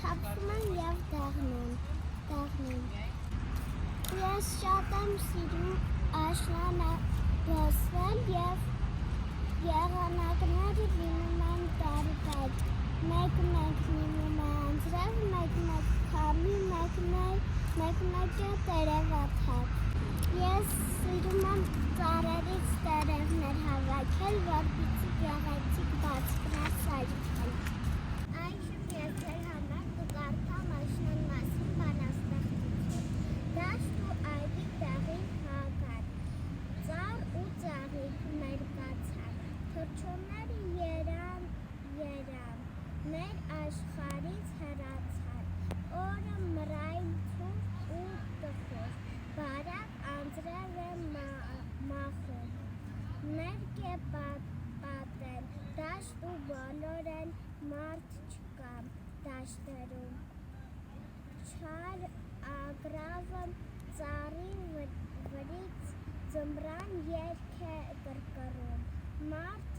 թափվում են և դեղնում։ Ես շատ եմ սիրում աշնանը դասվել և եղանակները լինում են տարբեր։ Մեկ-մեկ լինում է անձրև, մեկ-մեկ քամի, մեկ-մեկը տերևաթափ։ Ես սիրում եմ ծառերից տերևներ հավաքել, որպեսզի գեղեցիկ բացվեն սայթքել։ Այժմ ես ձեր համար կկարդամ աշնան մասին բանաստեղծություն։ Դաշտ ու այգի տեղին հագան, ծառ ու ծաղիկներ կացան, թռչունները երան, մեր աշխարհից հեռացան, օրը մռայլ ցուրտ ու տխուր, բարակ անձրև է մախում, ներք է պատեն, դաշտ ու բոլոր են, մարդ չկա դաշտերում, չար ագռավը ծառի վրից ձմռան երգ է կռկռում, մարդ